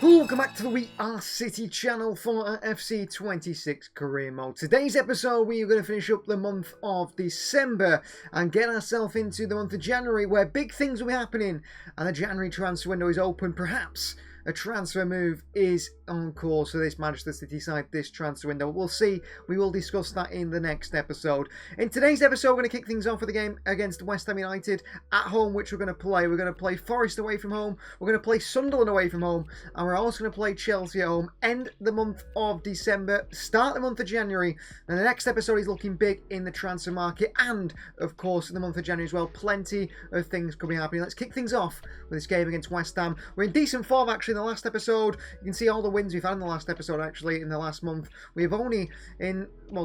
Welcome back to the We Are City channel for our FC26 career mode. Today's episode we are going to finish up the month of December and get ourselves into the month of January where big things will be happening and the January transfer window is open. Perhaps a transfer move is on course for this Manchester City side this transfer window. We'll see. We will discuss that in the next episode. In today's episode, we're going to kick things off with a game against West Ham United at home, which we're going to play. We're going to play Forest away from home. We're going to play Sunderland away from home. And we're also going to play Chelsea at home. End the month of December. Start the month of January. And the next episode is looking big in the transfer market. And, of course, in the month of January as well. Plenty of things could be happening. Let's kick things off with this game against West Ham. We're in decent form, actually, in the last episode. You can see all the wins we've had in the last episode, actually, in the last month. We've only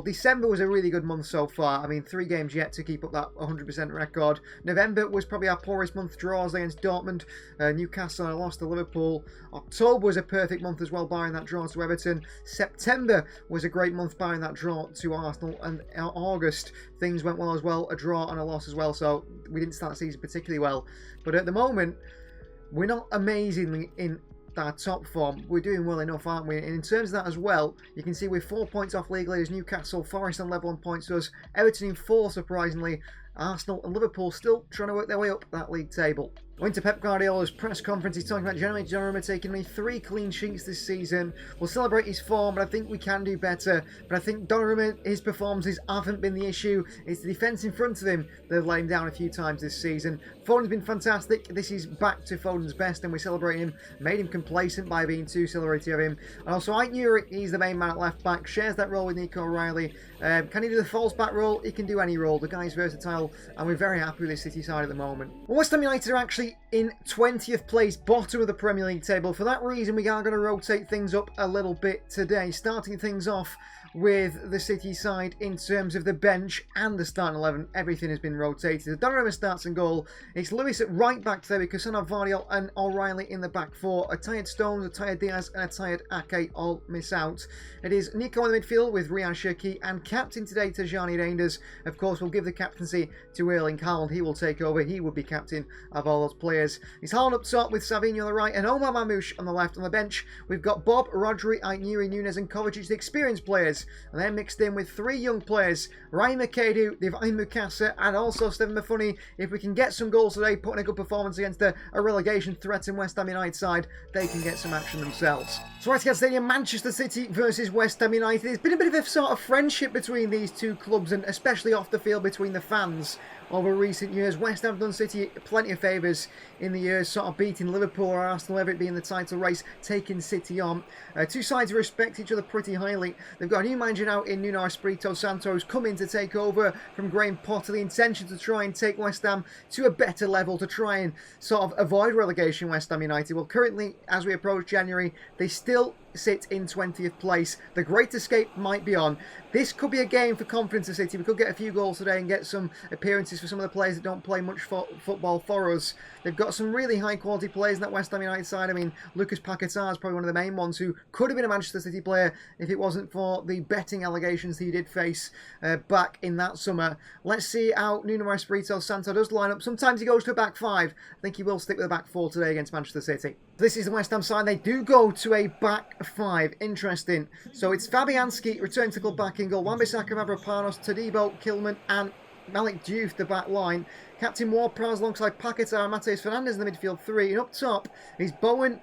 December was a really good month so far. I mean, 3 games yet to keep up that 100% record. November was probably our poorest month. Draws against Dortmund, Newcastle, and a loss to Liverpool. October was a perfect month as well, barring that draw to Everton. September was a great month, barring that draw to Arsenal. And August, things went well as well. A draw and a loss as well, so we didn't start the season particularly well. But at the moment, we're not amazingly in our top form. We're doing well enough, aren't we? And in terms of that as well, you can see we're 4 points off league leaders Newcastle, Forest on level on points to us, Everton in 4 surprisingly, Arsenal and Liverpool still trying to work their way up that league table. Went to Pep Guardiola's press conference. He's talking about Jeremy Donnarumma taking only 3 clean sheets this season. We'll celebrate his form, but I think we can do better. But I think Donnarumma, his performances haven't been the issue. It's the defence in front of him that have let him down a few times this season. Foden's been fantastic. This is back to Foden's best, and we celebrate him. Made him complacent by being too celebrated of him. And also, I knew he's the main man at left back. Shares that role with Nico O'Reilly. Can he do the false back role? He can do any role. The guy's versatile, and we're very happy with this City side at the moment. Well, West Ham United are actually in 20th place, bottom of the Premier League table. For that reason, we are going to rotate things up a little bit today, starting things off with the City side in terms of the bench and the starting 11. Everything has been rotated. Donnarumma starts in goal. It's Lewis at right back today because Vardiol and O'Reilly in the back 4. A tired Stones, a tired Diaz and a tired Ake all miss out. It is Nico in the midfield with Ryan Shirky and captain today Tajani Reinders. Of course, we'll give the captaincy to Erling Haaland. He will take over. He will be captain of all those players. It's Haaland up top with Savinho on the right and Omar Mamouche on the left. On the bench, we've got Bob, Rodri, Aït-Nouri, Nunes and Kovacic, the experienced players. And then mixed in with 3 young players, Ryan McAdoo, Divine Mukasa, and also Stephen Mafuni. If we can get some goals today, putting a good performance against a relegation threatened West Ham United side, they can get some action themselves. So right to Stadium, Manchester City versus West Ham United. There's been a bit of a sort of friendship between these two clubs, and especially off the field between the fans over recent years. West Ham have done City plenty of favours in the years, sort of beating Liverpool or Arsenal, ever it being the title race, taking City on. Two sides respect each other pretty highly. They've got a new manager now in Nuno Espirito Santo, who's come in to take over from Graham Potter. The intention to try and take West Ham to a better level, to try and sort of avoid relegation, West Ham United. Well, currently, as we approach January, they still sit in 20th place. The Great Escape might be on. This could be a game for confidence of City. We could get a few goals today and get some appearances for some of the players that don't play much football for us. They've got some really high quality players in that West Ham United side. I mean, Lucas Paquetá is probably one of the main ones who could have been a Manchester City player if it wasn't for the betting allegations he did face back in that summer. Let's see how Nuno Espirito Santo does line up. Sometimes he goes to a back 5. I think he will stick with a back 4 today against Manchester City. This is the West Ham side. They do go to a back 5. Interesting. So it's Fabianski returning to club back in goal. Wan-Bissaka, Mavropanos, Todibo, Kilman and Malik Diouf, the back line. Captain Ward-Prowse alongside Paquetá and Mateus Fernandes in the midfield 3. And up top is Bowen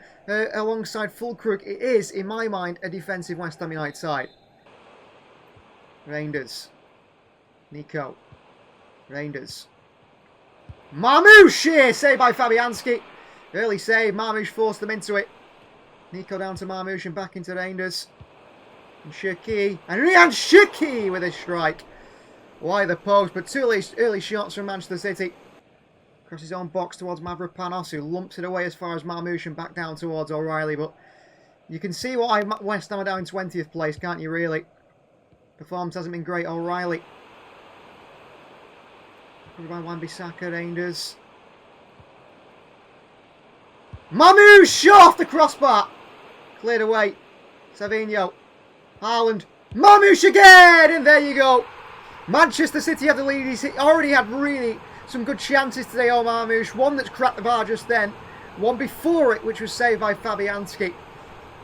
alongside Fulkrug. It is, in my mind, a defensive West Ham United side. Reinders. Nico. Reinders. Mamouche here, saved by Fabianski. Early save, Mamouche forced them into it. Nico down to Mamouche and back into Reinders. And Shirky. And Ryan Shirky with a strike. Wide the post, but 2 early shots from Manchester City. Across his own box towards Mavropanos, who lumps it away as far as Mamouche and back down towards O'Reilly. But you can see why West Ham are down in 20th place, can't you, really? Performance hasn't been great. O'Reilly. Covered by Wan-Bissaka, Reinders. Mamouche off the crossbar. Cleared away. Savinho. Haaland. Mamouche again! And there you go. Manchester City have the lead. He's already had really some good chances today, Mamouche. One that's cracked the bar just then. One before it, which was saved by Fabianski.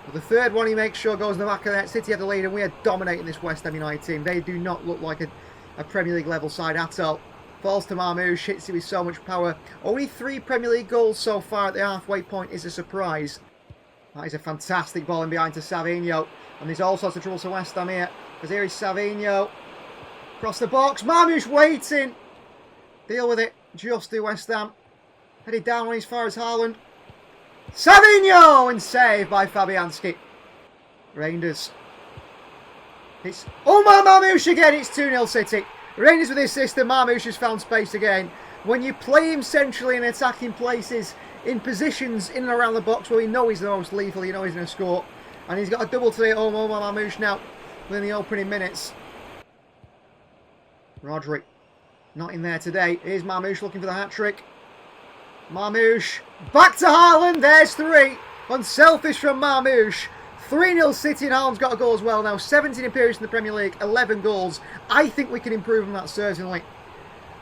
But the third one he makes sure goes in the back of the net. City have the lead, and we are dominating this West Ham United team. They do not look like a Premier League level side at all. Falls to Marmoush, hits it with so much power. Only 3 Premier League goals so far at the halfway point is a surprise. That is a fantastic ball in behind to Savinho. And there's all sorts of trouble to West Ham here. Because here is Savinho. Across the box. Marmoush waiting. Deal with it. Just do West Ham. Headed down as far as Haaland. Savinho! And saved by Fabianski. Rangers. It's Omar Marmoush again. It's 2-0 City. Rangers with his system. Marmoush has found space again. When you play him centrally in attacking places, in positions in and around the box where we know he's the most lethal, you know he's going to score. And he's got a double today at home, Omar Marmoush now within the opening minutes. Rodri, not in there today. Here's Marmoush looking for the hat-trick. Marmoush, back to Haaland, there's 3. Unselfish from Marmoush. 3-0 City, and Haaland's got a goal as well now. 17 appearances in the Premier League, 11 goals. I think we can improve on that certainly.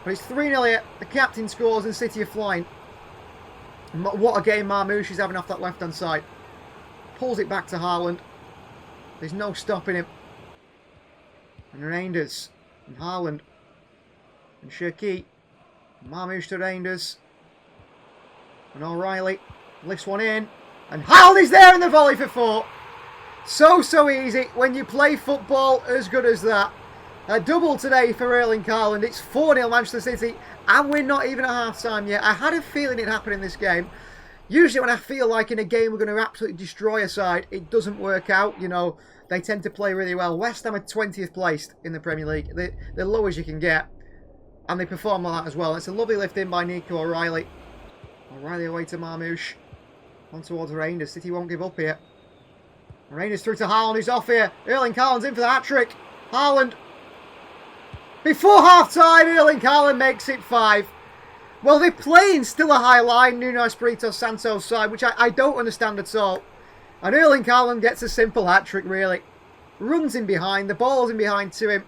But it's 3-0 here. The captain scores and City are flying. What a game Marmoush is having off that left-hand side. Pulls it back to Haaland. There's no stopping him. And Reinders. And Haaland. And Cherki. Marmoush to Reinders. And O'Reilly. Lifts one in. And Haaland is there in the volley for 4. So easy when you play football as good as that. A double today for Erling Haaland. It's 4-0 Manchester City. And we're not even at half-time yet. I had a feeling it'd happen in this game. Usually when I feel like in a game we're going to absolutely destroy a side, it doesn't work out. You know, they tend to play really well. West Ham are 20th placed in the Premier League. They're low as you can get. And they perform like that as well. It's a lovely lift in by Nico O'Reilly. O'Reilly away to Marmoush. On towards Reinders. City won't give up here. Reinders through to Haaland, who's off here. Erling Haaland's in for the hat-trick. Haaland. Before half-time, Erling Haaland makes it 5. Well, they're playing still a high line, Nuno Espirito Santo's side, which I don't understand at all. And Erling Haaland gets a simple hat-trick, really. Runs in behind, the ball's in behind to him.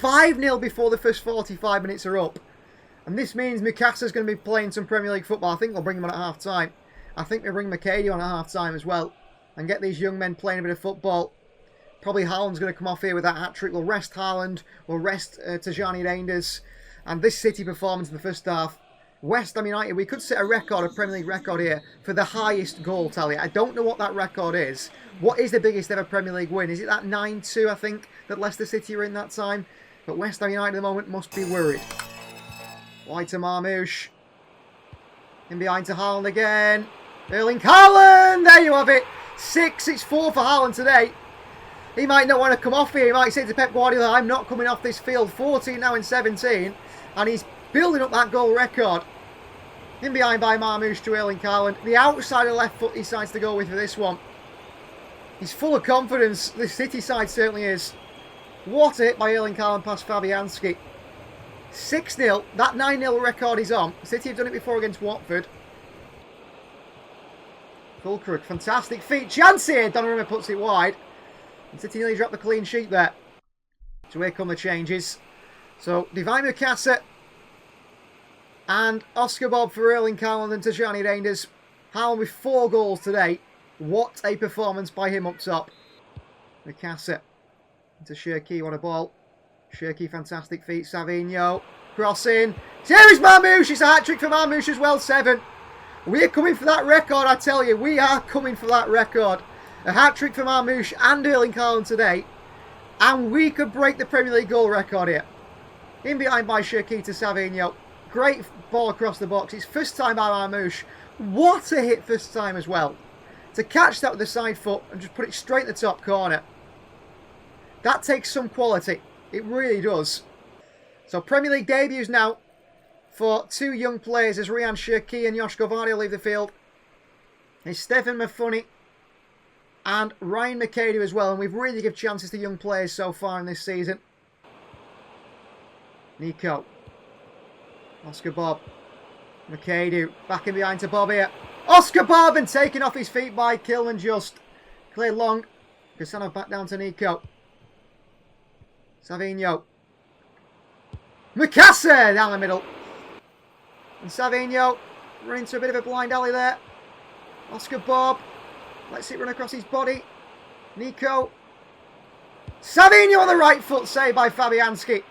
5-0 before the first 45 minutes are up. And this means Mikassa's going to be playing some Premier League football. I think they'll bring him on at half-time. I think they'll bring McKady on at half-time as well. And get these young men playing a bit of football. Probably Haaland's going to come off here with that hat-trick. We'll rest Haaland. We'll rest Tajani Reinders. And this City performance in the first half. West Ham United, we could set a record, a Premier League record here, for the highest goal tally. I don't know what that record is. What is the biggest ever Premier League win? Is it that 9-2, I think, that Leicester City were in that time? But West Ham United at the moment must be worried. Wide to Marmoush. In behind to Haaland again. Erling Haaland! There you have it. 6, it's 4 for Haaland today. He might not want to come off here. He might say to Pep Guardiola, I'm not coming off this field. 14 now in 17. And he's building up that goal record. In behind by Marmoush to Erling Haaland. The outside of left foot he decides to go with for this one. He's full of confidence. The City side certainly is. What a hit by Erling Haaland past Fabianski. 6-0. That 9-0 record is on. City have done it before against Watford. Fulkrug, fantastic feet. Chance here. Donnarumma puts it wide. And City nearly dropped the clean sheet there. So here come the changes. So, Divine Mikasa and Oscar Bob for Erling Haaland and Tajani Reinders. Haaland with 4 goals today. What a performance by him up top. Mikasa into Cherki on a ball. Cherki, fantastic feet. Savinho, crossing. Here is Marmoush. It's a hat-trick for Marmoush as well. 7. We are coming for that record, I tell you. We are coming for that record. A hat-trick for Marmoush and Erling Haaland today. And we could break the Premier League goal record here. In behind by Cherki to Savinho. Great ball across the box. It's first time by Marmoush. What a hit first time as well. To catch that with the side foot and just put it straight in the top corner. That takes some quality. It really does. So Premier League debuts now for 2 young players as Ryan Cherki and Josh Govardio leave the field. It's Stefan Mafuni and Ryan McKady as well. And we've really given chances to young players so far in this season. Nico. Oscar Bob. McKady back in behind to Bob here. Oscar Bob and taken off his feet by Kilman just. Cleared long. Cassano back down to Nico. Savinho. Mikasa down the middle. And Savinho running into a bit of a blind alley there. Oscar Bob. Let's see it run across his body. Nico. Savinho on the right foot, saved by Fabianski. It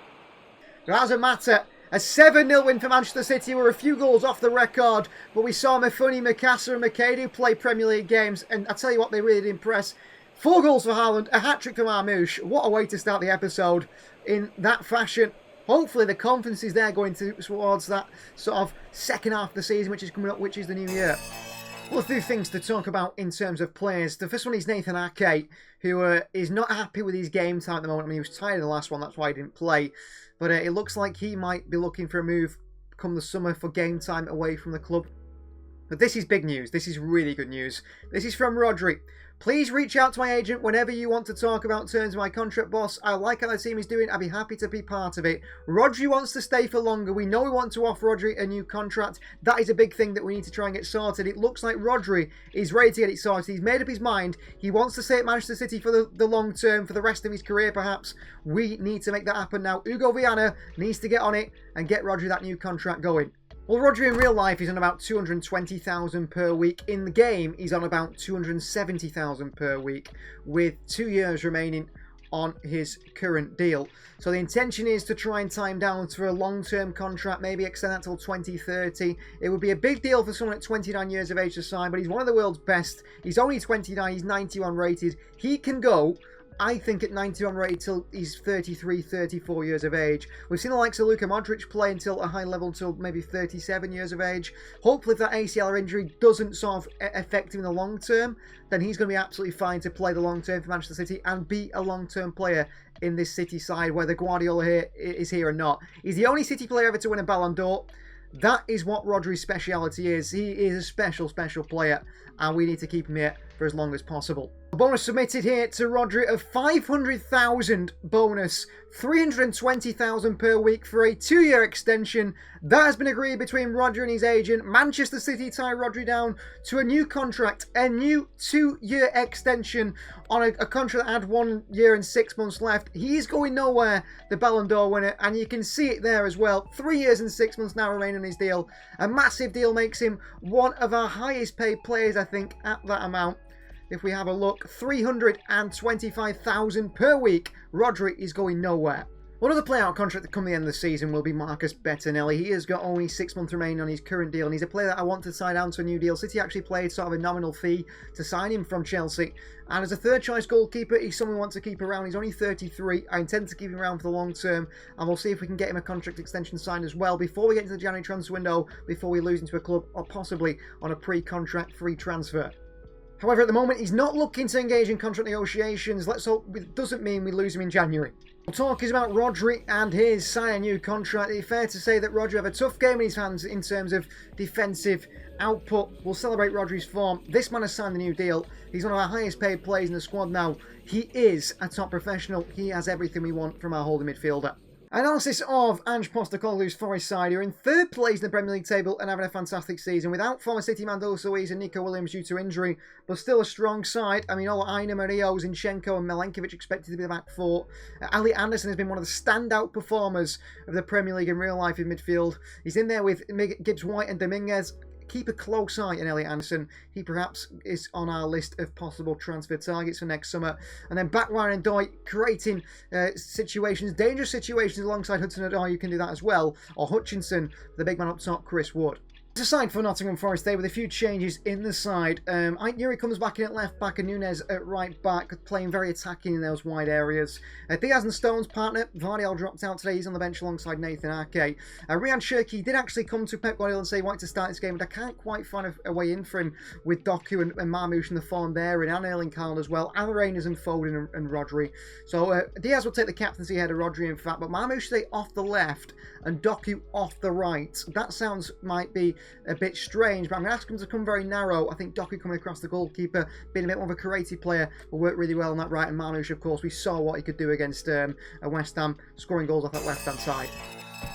doesn't matter. A 7-0 win for Manchester City. We're a few goals off the record, but we saw Mifuni, Mikasa and Makeda play Premier League games, and I tell you what, they really did impress. 4 goals for Haaland, a hat-trick for Marmoush. What a way to start the episode in that fashion. Hopefully the confidence is there going towards that sort of second half of the season, which is coming up, which is the new year. Well, a few things to talk about in terms of players. The first one is Nathan Ake, who is not happy with his game time at the moment. I mean, he was tired in the last one, that's why he didn't play. But it looks like he might be looking for a move come the summer for game time away from the club. But this is big news. This is really good news. This is from Rodri. Please reach out to my agent whenever you want to talk about terms of my contract, boss. I like how the team is doing. I'd be happy to be part of it. Rodri wants to stay for longer. We know we want to offer Rodri a new contract. That is a big thing that we need to try and get sorted. It looks like Rodri is ready to get it sorted. He's made up his mind. He wants to stay at Manchester City for the long term, for the rest of his career perhaps. We need to make that happen now. Hugo Viana needs to get on it and get Rodri that new contract going. Well, Rodri in real life is on about 220,000 per week. In the game, he's on about 270,000 per week, with 2 years remaining on his current deal. So the intention is to try and time down for a long-term contract, maybe extend that till 2030. It would be a big deal for someone at 29 years of age to sign, but he's one of the world's best. He's only 29, he's 91 rated. He can go, I think, at 91 rated till he's 33, 34 years of age. We've seen the likes of Luka Modric play until a high level until maybe 37 years of age. Hopefully if that ACL injury doesn't sort of affect him in the long term, then he's going to be absolutely fine to play the long term for Manchester City and be a long-term player in this City side, whether Guardiola is here or not. He's the only City player ever to win a Ballon d'Or. That is what Rodri's speciality is. He is a special, special player, and we need to keep him here for as long as possible. A bonus submitted here to Rodri of 500,000 bonus, 320,000 per week for a 2-year extension. That has been agreed between Rodri and his agent. Manchester City tie Rodri down to a new contract, a new 2-year extension on a contract that had 1 year and 6 months left. He is going nowhere, the Ballon d'Or winner, and you can see it there as well. 3 years and 6 months now remaining on his deal. A massive deal makes him one of our highest paid players, I think, at that amount. If we have a look, 325,000 per week. Rodri is going nowhere. One other playout contract that come the end of the season will be Marcus Bettinelli. He has got only 6 months remaining on his current deal, and he's a player that I want to sign down to a new deal. City actually paid sort of a nominal fee to sign him from Chelsea. And as a third choice goalkeeper, he's someone we want to keep around. He's only 33. I intend to keep him around for the long term, and we'll see if we can get him a contract extension signed as well before we get into the January transfer window, before we lose into a club, or possibly on a pre-contract free transfer. However, at the moment, he's not looking to engage in contract negotiations. Let's hope it doesn't mean we lose him in January. Talk is about Rodri and his sign a new contract. It's fair to say that Rodri have a tough game in his hands in terms of defensive output. We'll celebrate Rodri's form. This man has signed a new deal. He's one of our highest paid players in the squad now. He is a top professional. He has everything we want from our holding midfielder. Analysis of Ange Postecoglou's Forest side, who are in third place in the Premier League table and having a fantastic season, without former City man Luiz and Nico Williams due to injury, but still a strong side. I mean, all Aina, Mario, Zinchenko and Milenkovic expected to be the back four. Ali Anderson has been one of the standout performers of the Premier League in real life in midfield. He's in there with Gibbs-White and Dominguez. Keep a close eye on Elliot Anderson. He perhaps is on our list of possible transfer targets for next summer. And then Backline and Doy creating situations, dangerous situations alongside Hudson-Odoi. You can do that as well. Or Hutchinson, the big man up top, Chris Wood. It's a side for Nottingham Forest there with a few changes in the side. Yuri comes back in at left back and Nunez at right back, playing very attacking in those wide areas. Diaz and Stone's partner, Vardiel, dropped out today. He's on the bench alongside Nathan Ake. Ryan Cherki did actually come to Pep Guardiola and say he wanted to start this game, but I can't quite find a way in for him with Doku and Marmoush in the form there, and Erling Haaland as well, and Rangers and Foden and Rodri. So Diaz will take the captaincy ahead of Rodri, in fact, but Marmoush stay off the left and Doku off the right. That might be a bit strange, but I'm going to ask him to come very narrow. I think Doku coming across the goalkeeper, being a bit more of a creative player, will work really well on that right. And Marmoush, of course, we saw what he could do against West Ham, scoring goals off that left-hand side.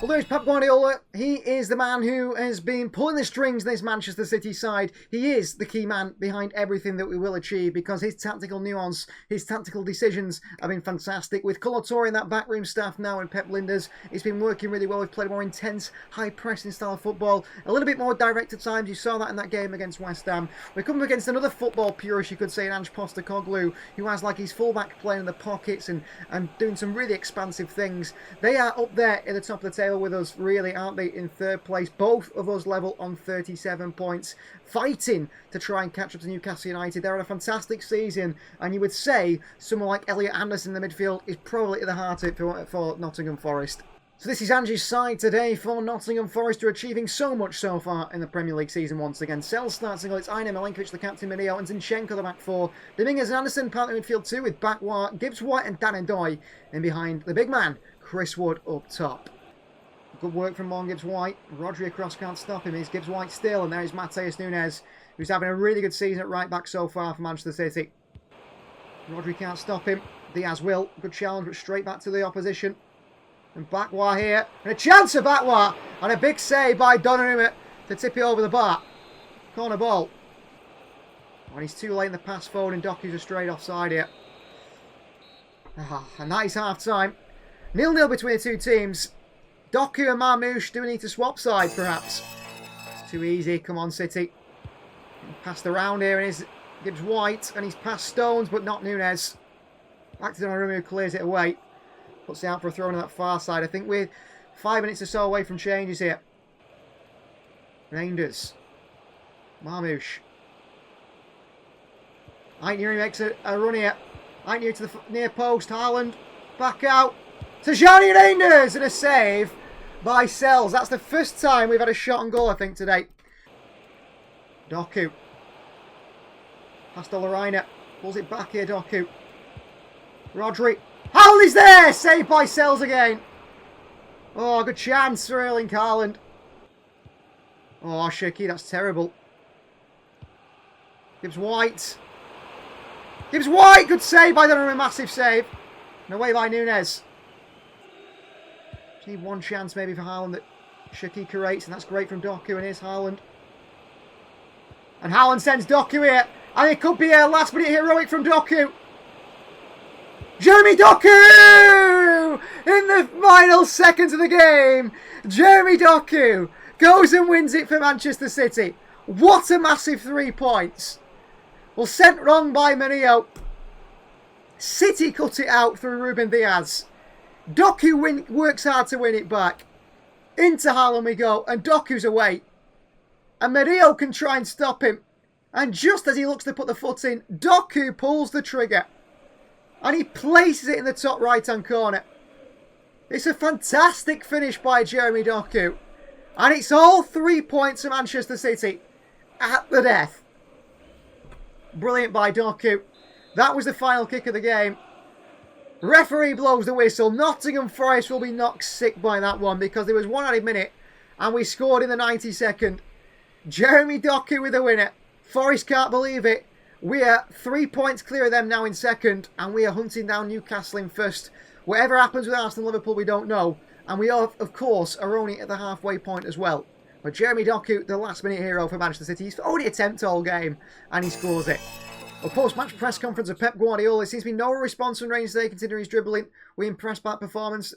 Well, there's Pep Guardiola. He is the man who has been pulling the strings in this Manchester City side. He is the key man behind everything that we will achieve because his tactical nuance, his tactical decisions have been fantastic. With Colotori and that backroom staff now and Pep Linders, it's been working really well. We've played a more intense, high-pressing style of football. A little bit more direct at times. You saw that in that game against West Ham. We're coming against another football purist, you could say, in Ange Postecoglou, who has like his fullback playing in the pockets and doing some really expansive things. They are up there at the top of the table with us, really, aren't they, in third place. Both of us level on 37 points, fighting to try and catch up to Newcastle United. They're on a fantastic season, and you would say someone like Elliot Anderson in the midfield is probably at the heart of it for Nottingham Forest. So this is Ange's side today for Nottingham Forest, who are achieving so much so far in the Premier League season once again. Sells starting goal, it's Aine Milenkovic, the captain, Mineo, and Zinchenko, the back four. Dominguez and Anderson, partner midfield two, with Bakwa, Gibbs White and Dan Ndoye. And behind the big man, Chris Wood up top. Good work from Morgan Gibbs White. Rodri across, can't stop him. He's Gibbs White still, and there is Mateus Nunes, who's having a really good season at right back so far for Manchester City. Rodri can't stop him. Diaz will. Good challenge, but straight back to the opposition. And Bakwa here. And a chance of Bakwa. And a big save by Donnarumma to tip it over the bar. Corner ball. And he's too late in the pass forward, and Doku's a straight offside here. And that is half time. 0-0 between the two teams. Doku and Marmoush do need to swap sides, perhaps. It's too easy. Come on, City. Passed around here, and is Gibbs White, and he's past Stones, but not Nunes. Back to Donnarumma, who clears it away. Puts it out for a throw on that far side. I think we're 5 minutes or so away from changes here. Reinders. Marmoush. Aitnuri makes a run here. Aitnuri to the near post. Haaland. Back out. Tajani Reinders, and a save by Sells. That's the first time we've had a shot on goal, I think, today. Doku. Past Olaraina. Pulls it back here, Doku. Rodri. Haaland is there! Saved by Sells again. Oh, good chance for Erling Haaland. Oh, Shirky, that's terrible. Gibbs White. Gibbs White! Good save by Donnarumma, massive save. And away by Nunes. Just need one chance maybe for Haaland that Shirky creates, and that's great from Doku, and here's Haaland. And Haaland sends Doku here. And it could be a last minute heroic from Doku. Jeremy Doku! In the final seconds of the game, Jeremy Doku goes and wins it for Manchester City. What a massive 3 points. Well, sent wrong by Mineo. City cut it out through Ruben Diaz. Doku works hard to win it back. Into Haaland we go, and Doku's away. And Mineo can try and stop him. And just as he looks to put the foot in, Doku pulls the trigger. And he places it in the top right-hand corner. It's a fantastic finish by Jeremy Doku. And it's all 3 points for Manchester City at the death. Brilliant by Doku. That was the final kick of the game. Referee blows the whistle. Nottingham Forest will be knocked sick by that one because there was 1 added minute and we scored in the 92nd. Jeremy Doku with the winner. Forest can't believe it. We are 3 points clear of them now in second, and we are hunting down Newcastle in first. Whatever happens with Arsenal and Liverpool, we don't know. And we, are, of course, are only at the halfway point as well. But Jeremy Doku, the last-minute hero for Manchester City, he's only attempted all game, and he scores it. A post-match press conference of Pep Guardiola. There seems to be no response from Rangers today, considering his dribbling. We're impressed by that performance.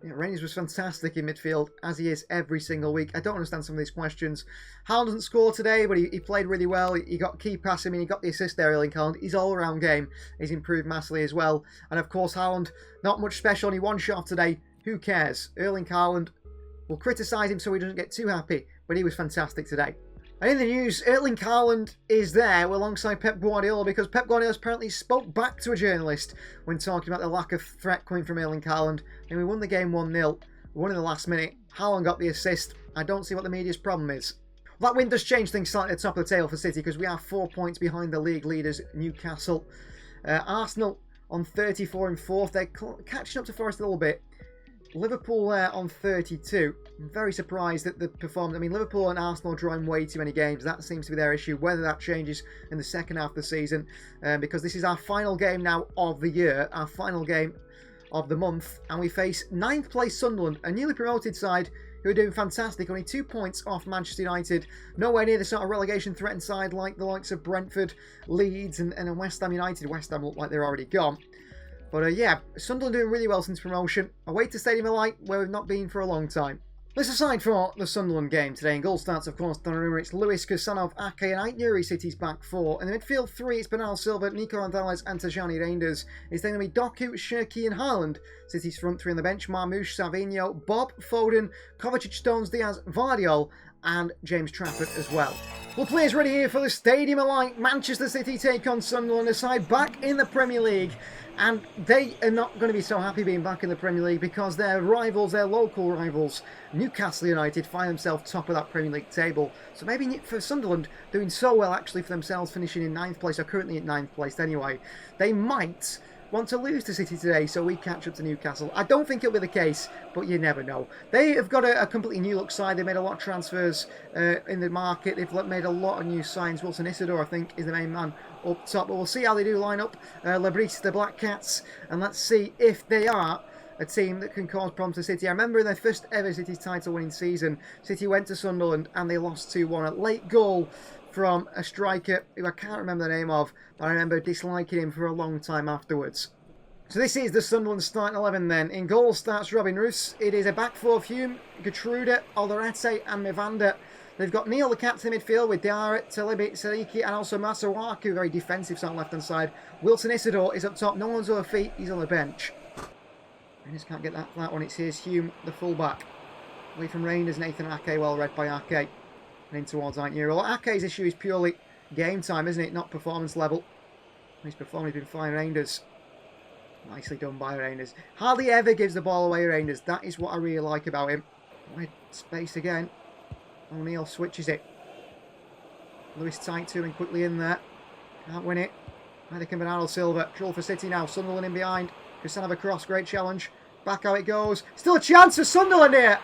Yeah, Rangers was fantastic in midfield, as he is every single week. I don't understand some of these questions. Haaland doesn't score today, but he played really well. He got key passing, he got the assist there, Erling Haaland. His all-around game, he's improved massively as well. And of course, Haaland, not much special, only 1 shot today. Who cares? Erling Haaland, we'll criticise him so he doesn't get too happy, but he was fantastic today. And in the news, Erling Haaland is there alongside Pep Guardiola because Pep Guardiola apparently spoke back to a journalist when talking about the lack of threat coming from Erling Haaland. And we won the game 1-0. We won in the last minute. Haaland got the assist. I don't see what the media's problem is. Well, that win does change things slightly at the top of the table for City because we are 4 points behind the league leaders, Newcastle. Arsenal on 34 and 4th. They're catching up to Forest a little bit. Liverpool on 32. I'm very surprised at the performance. I mean, Liverpool and Arsenal are drawing way too many games. That seems to be their issue. Whether that changes in the second half of the season, because this is our final game now of the year. Our final game of the month, and we face 9th place Sunderland, a newly promoted side who are doing fantastic, only 2 points off Manchester United, nowhere near the sort of relegation threatened side like the likes of Brentford, Leeds and West Ham United. West Ham look like they're already gone. But yeah, Sunderland doing really well since promotion. Away to Stadium of Light, where we've not been for a long time. Let's aside for the Sunderland game today. In goal starts, of course, Donnarumma. It's Lewis, Kusanov, Ake and Aitnuri City's back four. In the midfield three, it's Bernardo Silva, Nico Gonzalez and Tajani Reinders. It's then going to be Doku, Shirky and Haaland. City's front three on the bench, Marmoush, Savinho, Bob, Foden, Kovacic, Stones, Diaz, Vardiol and James Trafford as well. Well, players ready here for the Stadium of Light. Manchester City take on Sunderland, a side back in the Premier League. And they are not going to be so happy being back in the Premier League because their rivals, their local rivals, Newcastle United, find themselves top of that Premier League table. So maybe for Sunderland, doing so well actually for themselves, finishing in 9th place, or currently in 9th place anyway, they might want to lose to City today so we catch up to Newcastle. I don't think it'll be the case, but you never know. They have got a completely new look side. They made a lot of transfers in the market. They've made a lot of new signs. Wilson Isidore, I think, is the main man up top. But we'll see how they do line up. Lebris, the Black Cats, and let's see if they are a team that can cause problems to City. I remember in their first ever City title winning season, City went to Sunderland and they lost 2-1. A late goal from a striker who I can't remember the name of, but I remember disliking him for a long time afterwards. So this is the Sunderland starting 11 then. In goal starts Robin Roos. It is a back four of Hume, Gertrude, Alderete and Mivanda. They've got Neil the captain in midfield with Diarra, Talibi, Sariki and also Masawaku, very defensive on the left hand side. Wilson Isidore is up top, no one's on her feet, he's on the bench. Rangers can't get that flat one, it's here's Hume, the full-back. Away from Rangers, Nathan Ake, well read by Ake. And in towards Aitnuri. Well, Ake's issue is purely game time, isn't it? Not performance level. He's performed, he's been flying Rangers. Nicely done by Rangers. Hardly ever gives the ball away, Rangers. That is what I really like about him. Wide space again. O'Neill switches it. Lewis tight to him and quickly in there. Can't win it. Neither can Bernardo Silva. Trouble for City now. Sunderland in behind. Kusanov across. Great challenge. Back how it goes. Still a chance for Sunderland here.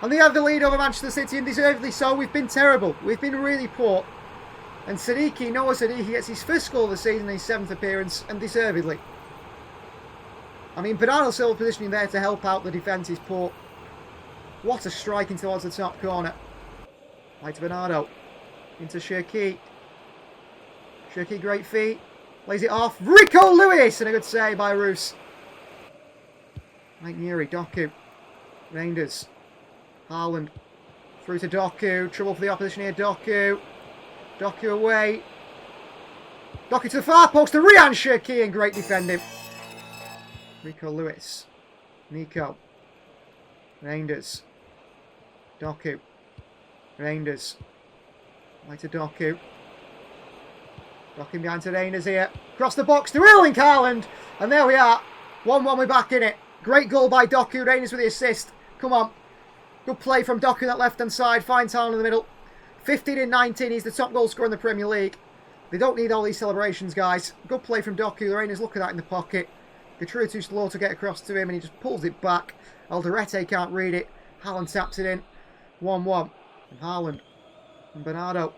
And they have the lead over Manchester City, and deservedly so. We've been terrible. We've been really poor. And Noah Sadiki gets his first goal of the season, his 7th appearance, and deservedly. I mean, Bernardo Silva positioning there to help out the defence is poor. What a striking towards the top corner. Right to Bernardo. Into Shirky. Shirky, great feet. Lays it off. Rico Lewis! And a good save by Roos. Right, Nuri, Doku. Reinders. Haaland. Through to Doku. Trouble for the opposition here. Doku. Doku away. Doku to the far post to Ryan Shirky. And great defending. Rico Lewis. Nico. Reinders. Doku. Reinders. Right to Doku. Doku behind to Reinders here. Across the box to Erling Haaland. And there we are. 1-1, we're back in it. Great goal by Doku. Reinders with the assist. Come on. Good play from Doku that left-hand side. Finds Haaland in the middle. 15 in 19. He's the top goal scorer in the Premier League. They don't need all these celebrations, guys. Good play from Doku. The Reinders, look at that in the pocket. Gertrude too slow to get across to him and he just pulls it back. Alderete can't read it. Haaland taps it in. 1-1. And Haaland. And Bernardo.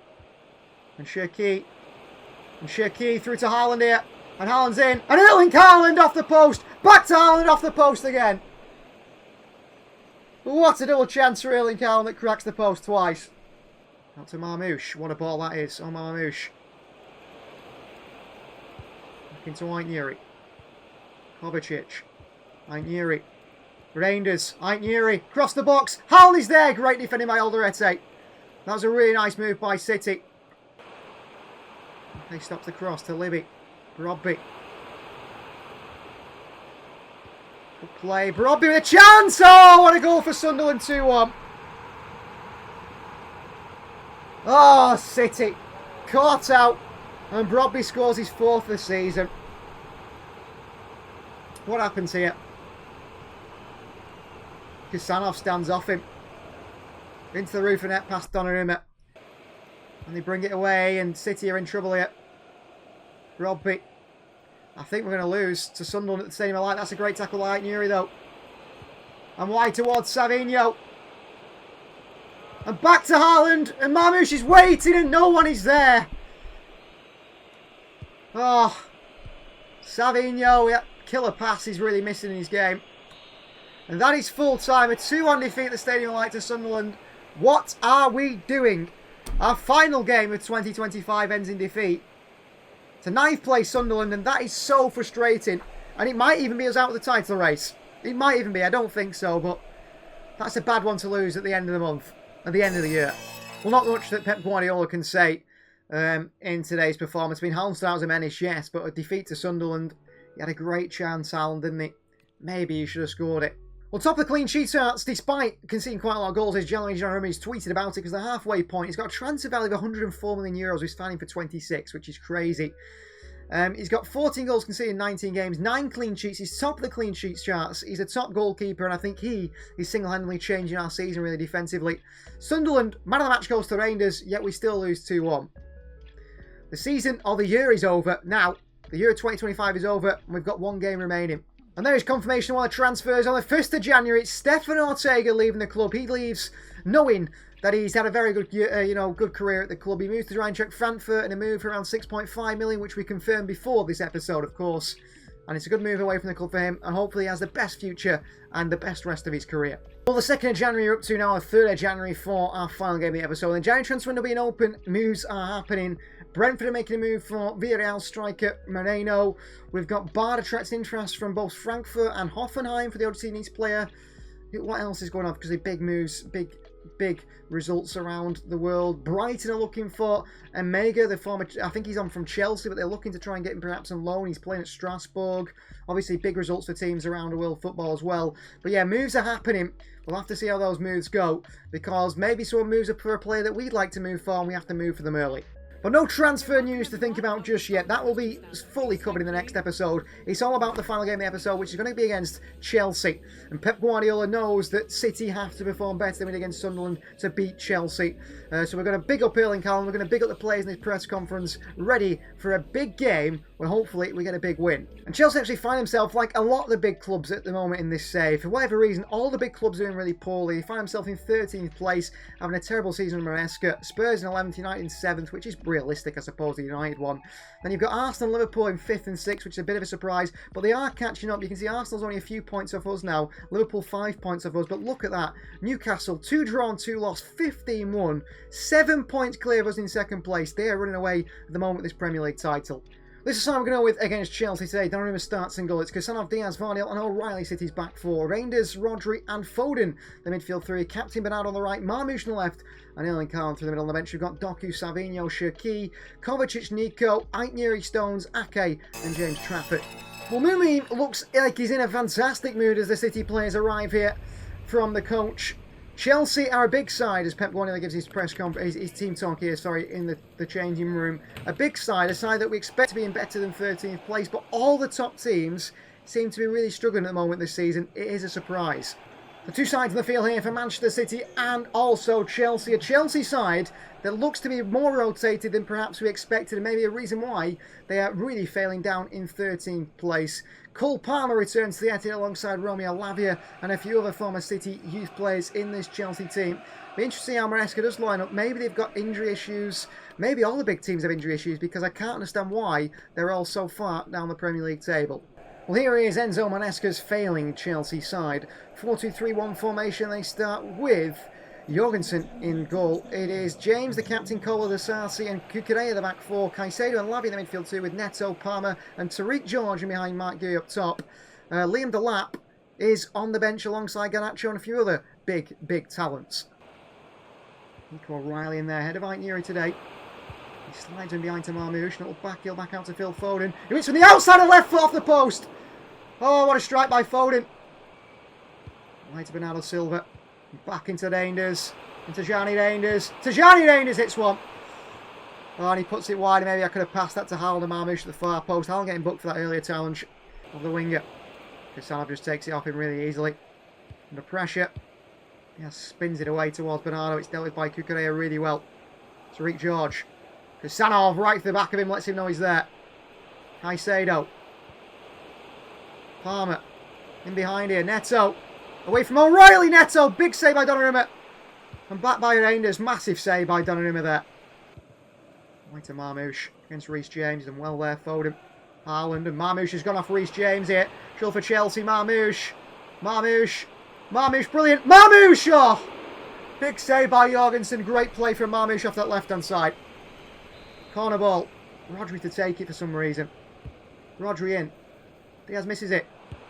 And Shirky. And Shirky through to Haaland here. And Haaland's in. And Erling Haaland off the post. Back to Haaland off the post again. What a double chance for Erling Haaland that cracks the post twice. Out to Marmoush. What a ball that is. Oh, Marmoush. Back into Aitnuri. Kovacic. Aitnuri. Reinders. Aitnuri. Cross the box. Haaland is there. Great defending by Alderete. That was a really nice move by City. They stops the cross to Libby. Brobby. Good play. Brobby with a chance. Oh, what a goal for Sunderland. 2-1. Oh, City. Caught out. And Brobby scores his 4th this season. What happens here? Kusanov stands off him. Into the roof of net past Donnarumma. And they bring it away and City are in trouble here. Rodri. I think we're going to lose to Sunderland at the Stadium of Light. That's a great tackle by Aitnuri though. And wide towards Savinho. And back to Haaland. And Marmoush is waiting and no one is there. Oh. Savinho killer pass he's really missing in his game. And that is full time. A 2-1 defeat at the Stadium Light to Sunderland. What are we doing? Our final game of 2025 ends in defeat to 9th place Sunderland, and that is so frustrating. And it might even be us out of the title race. It might even be. I don't think so, but that's a bad one to lose at the end of the month, at the end of the year. Well, not much that Pep Guardiola can say in today's performance. I mean, Halmstad was a menace, yes, but a defeat to Sunderland. He had a great chance, Alan, didn't he? Maybe he should have scored it. Well, top of the clean sheet charts, despite conceding quite a lot of goals, is Nott'm. He's tweeted about it because the halfway point, he's got a transfer value of 104 million euros. He's signing for 26, which is crazy. He's got 14 goals conceded in 19 games, 9 clean sheets. He's top of the clean sheets charts. He's a top goalkeeper, and I think he is single-handedly changing our season really defensively. Sunderland, man of the match goes to Rangers, yet we still lose 2-1. The season or the year is over. Now, the year of 2025 is over, and we've got one game remaining. And there is confirmation of one of the transfers. On the 1st of January, it's Stefan Ortega leaving the club. He leaves knowing that he's had a very good, good career at the club. He moves to Eintracht Frankfurt in a move for around 6.5 million, which we confirmed before this episode, of course. And it's a good move away from the club for him, and hopefully he has the best future and the best rest of his career. Well, the 2nd of January are up to now, the 3rd of January for our final game of the episode. The January transfer window being open, moves are happening. Brentford are making a move for Villarreal striker Moreno. We've got Bard attracts interest from both Frankfurt and Hoffenheim for the Odyssey player. What else is going on? Because the big moves, big results around the world. Brighton are looking for Omega, the former, I think he's on from Chelsea, but they're looking to try and get him perhaps on loan. He's playing at Strasbourg. Obviously, big results for teams around the world football as well. But yeah, moves are happening. We'll have to see how those moves go, because maybe someone moves up for a player that we'd like to move for, and we have to move for them early. But no transfer news to think about just yet. That will be fully covered in the next episode. It's all about the final game of the episode, which is going to be against Chelsea. And Pep Guardiola knows that City have to perform better than we did against Sunderland to beat Chelsea. So we're going to big up Erling Haaland. We're going to big up the players in this press conference, ready for a big game where hopefully we get a big win. And Chelsea actually find themselves, like a lot of the big clubs at the moment in this save. For whatever reason, all the big clubs are doing really poorly. They find themselves in 13th place, having a terrible season under Maresca. Spurs in 11th, United in 7th, which is realistic, I suppose, the United one. Then you've got Arsenal and Liverpool in 5th and 6th, which is a bit of a surprise, but they are catching up. You can see Arsenal's only a few points off us now, Liverpool 5 points off us, but look at that. Newcastle, 2 drawn, 2 lost, 15-1, 7 points clear of us in 2nd place. They are running away at the moment with this Premier League title. This is how we're going to go with against Chelsea today. Donnarumma starts in goal. It's Kusanov, Diaz, Vardiel and O'Reilly City's back 4. Reinders, Rodri and Foden, the midfield 3. Captain Bernard on the right, Marmoush on the left, and Erling Haaland through the middle on the bench. We've got Doku, Savinho, Shirky, Kovacic, Nico, Aitneri, Stones, Ake and James Trafford. Well, Mumi looks like he's in a fantastic mood as the City players arrive here from the coach. Chelsea are a big side, as Pep Guardiola gives his press conference, his team talk here, in the changing room. A big side, a side that we expect to be in better than 13th place, but all the top teams seem to be really struggling at the moment this season. It is a surprise. The two sides in the field here for Manchester City and also Chelsea. A Chelsea side that looks to be more rotated than perhaps we expected, and maybe a reason why they are really failing down in 13th place. Cole Palmer returns to the Etihad alongside Romeo Lavia and a few other former City youth players in this Chelsea team. Be interesting how Maresca does line up. Maybe they've got injury issues. Maybe all the big teams have injury issues, because I can't understand why they're all so far down the Premier League table. Well, here is Enzo Maresca's failing Chelsea side. 4-2-3-1 formation. They start with Jorgensen in goal. It is James, the captain, Kola, the Sarsi, and Kukurea, the back 4. Caicedo and Lavia in the midfield 2, with Neto, Palmer, and Tariq George, and behind Mark Guy up top. Liam Delap is on the bench alongside Garnacho and a few other big talents. Nico O'Reilly in there, head of Aitneri today. He slides in behind to Marmoush, little back heel back out to Phil Foden. He hits from the outside and left foot off the post. Oh, what a strike by Foden. Right to Bernardo Silva. Back into Reinders. Into Gianni Reinders. To Gianni Reinders hits one. Oh, and he puts it wide. Maybe I could have passed that to Haaland and Marmoush at the far post. Haaland getting booked for that earlier challenge of the winger. Kusanov just takes it off him really easily. Under pressure. Yeah, spins it away towards Bernardo. It's dealt with by Kukurea really well. Tariq George. Kusanov right to the back of him. Lets him know he's there. Caicedo. Palmer. In behind here. Neto. Away from O'Reilly. Neto. Big save by Donnarumma. And back by Reinders. Massive save by Donnarumma there. Right to Marmoush against Reece James. And well there, Foden. Haaland and Marmoush has gone off Reece James here. Still for Chelsea, Marmoush. Marmoush, brilliant. Marmoush! Oh! Big save by Jorgensen. Great play from Marmoush off that left-hand side. Corner ball. Rodri to take it for some reason. Rodri in. Diaz misses it.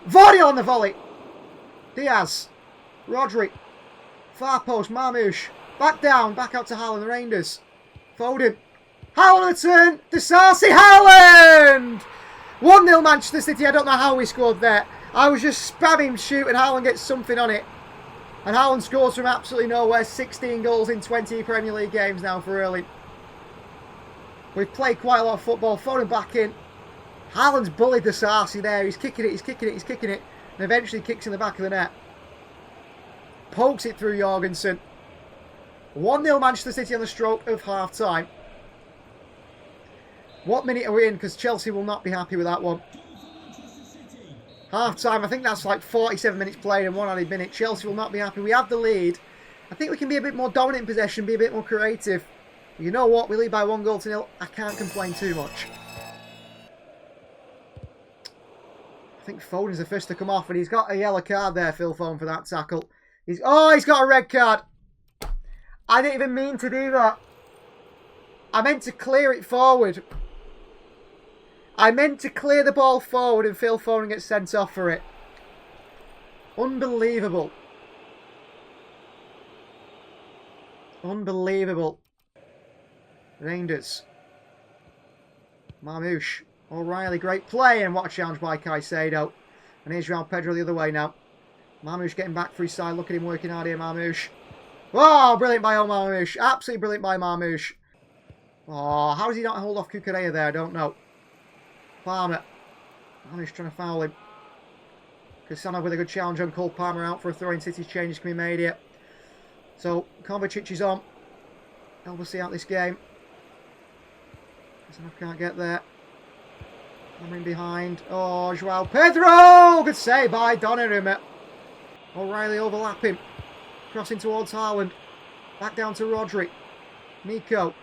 Vardy on the volley. Diaz. Rodri. Far post. Marmoush. Back down. Back out to Haaland. The Rangers. Foden. Haaland on the turn. Disasi. Haaland! 1-0 Manchester City. I don't know how we scored there. I was just spamming shoot and Haaland gets something on it. And Haaland scores from absolutely nowhere. 16 goals in 20 Premier League games now for early. We've played quite a lot of football. Foden back in. Haaland's bullied the Sarsi there. He's kicking it, he's kicking it, he's kicking it. And eventually kicks in the back of the net. Pokes it through Jorgensen. 1-0 Manchester City on the stroke of half-time. What minute are we in? Because Chelsea will not be happy with that one. Half-time, I think that's like 47 minutes played and 1 added minute. Chelsea will not be happy. We have the lead. I think we can be a bit more dominant in possession, be a bit more creative. You know what? We lead by 1-0. I can't complain too much. I think Foden's the first to come off, and he's got a yellow card there, Phil Foden, for that tackle. He's got a red card. I didn't even mean to do that. I meant to clear it forward. I meant to clear the ball forward, and Phil Foden gets sent off for it. Unbelievable. Unbelievable. Rangers. Marmoush. O'Reilly, great play, and what a challenge by Caicedo. And here's João Pedro the other way now. Marmoush getting back for his side. Look at him working hard here, Marmoush. Oh, brilliant by Marmoush. Absolutely brilliant by Marmoush. Oh, how does he not hold off Cucurella there? I don't know. Palmer. Marmoush trying to foul him. Cassano with a good challenge on Cole Palmer out for a throw-in. City's changes can be made here. So, Kovacic is on. Elvis out this game. Cassano can't get there. I'm in behind. Oh, João Pedro! Good save by Donnarumma. O'Reilly overlapping. Crossing towards Haaland. Back down to Rodri. Nico.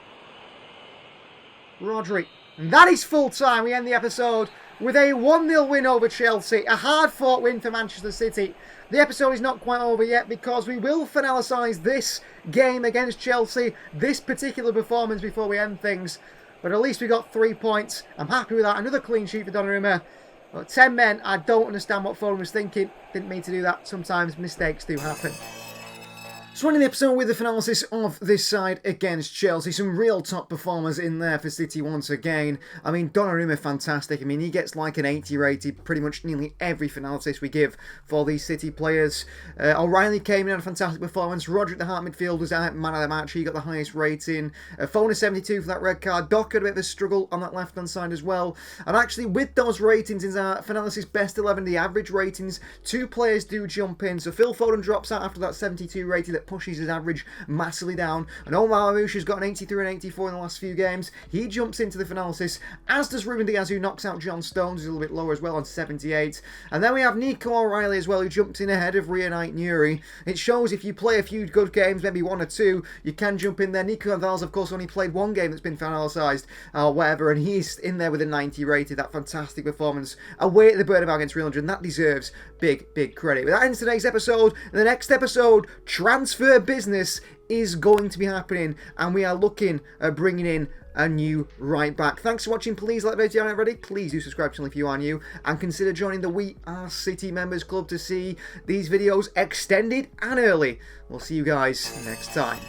Rodri. And that is full time. We end the episode with a 1-0 win over Chelsea. A hard-fought win for Manchester City. The episode is not quite over yet because we will finalise this game against Chelsea, this particular performance, before we end things. But at least we got 3 points. I'm happy with that. Another clean sheet for Donnarumma. But 10 men, I don't understand what Foden was thinking. Didn't mean to do that. Sometimes mistakes do happen. So ending the episode with the analysis of this side against Chelsea. Some real top performers in there for City once again. I mean, Donnarumma, fantastic. I mean, he gets like an 80 rated pretty much nearly every analysis we give for these City players. O'Reilly came in on a fantastic performance. Rodri, the heart midfield, was man of the match. He got the highest rating. Foden 72 for that red card. Doc had a bit of a struggle on that left-hand side as well. And actually, with those ratings in our analysis best 11, the average ratings, 2 players do jump in. So Phil Foden drops out after that 72 rating that pushes his average massively down. And Omar Marmoush has got an 83 and 84 in the last few games. He jumps into the analysis, as does Ruben Diaz, who knocks out John Stones, who's a little bit lower as well on 78. And then we have Nico O'Reilly as well, who jumps in ahead of Reunite Nuri. It shows if you play a few good games, maybe 1 or 2, you can jump in there. Nico Gonzalez, of course, only played 1 game that's been finalised, whatever, and he's in there with a 90 rated. That fantastic performance away at the Bernabeu against Real Madrid, and that deserves big credit. But that ends today's episode. In the next episode, transfer business is going to be happening, and we are looking at bringing in a new right back. Thanks for watching. Please like the video if you haven't already. Please do subscribe to the channel if you are new, and consider joining the We Are City Members Club to see these videos extended and early. We'll see you guys next time.